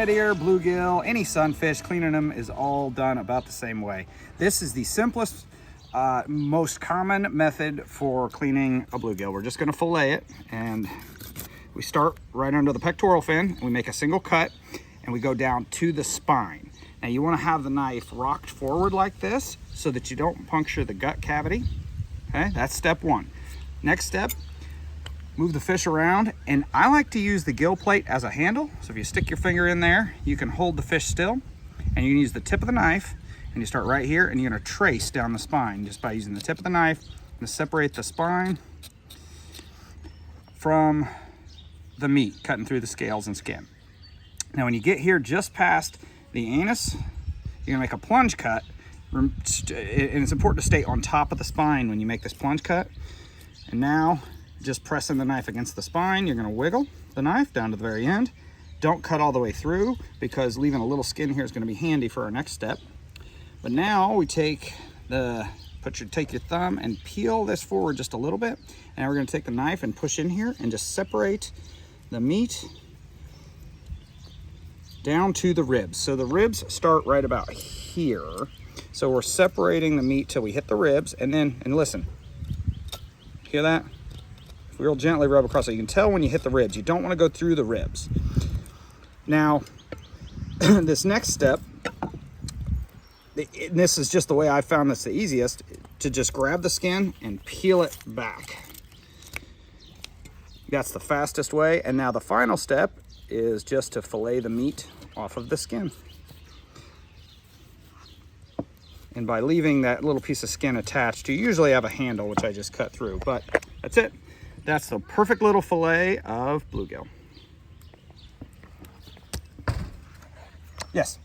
red ear, bluegill, any sunfish, cleaning them is all done about the same way. This is the simplest, most common method for cleaning a bluegill. We're just gonna fillet it, and we start right under the pectoral fin, and we make a single cut, and we go down to the spine. Now you wanna have the knife rocked forward like this so that you don't puncture the gut cavity. Okay, that's step one. Next step, move the fish around, and I like to use the gill plate as a handle. So if you stick your finger in there, you can hold the fish still, and you can use the tip of the knife, and you start right here, and you're gonna trace down the spine just by using the tip of the knife to separate the spine from the meat, cutting through the scales and skin. Now when you get here just past the anus, you're gonna make a plunge cut, and it's important to stay on top of the spine when you make this plunge cut. And now, just pressing the knife against the spine, you're gonna wiggle the knife down to the very end. Don't cut all the way through, because leaving a little skin here is gonna be handy for our next step. But now we take take your thumb and peel this forward just a little bit. And now we're gonna take the knife and push in here and just separate the meat down to the ribs. So the ribs start right about here. So we're separating the meat till we hit the ribs, and listen, hear that? Real gently rub across it. You can tell when you hit the ribs. You don't want to go through the ribs. Now, this next step, this is just the way I found this the easiest, to just grab the skin and peel it back. That's the fastest way. And now the final step is just to fillet the meat off of the skin. And by leaving that little piece of skin attached, you usually have a handle, which I just cut through, but that's it. That's the perfect little fillet of bluegill. Yes.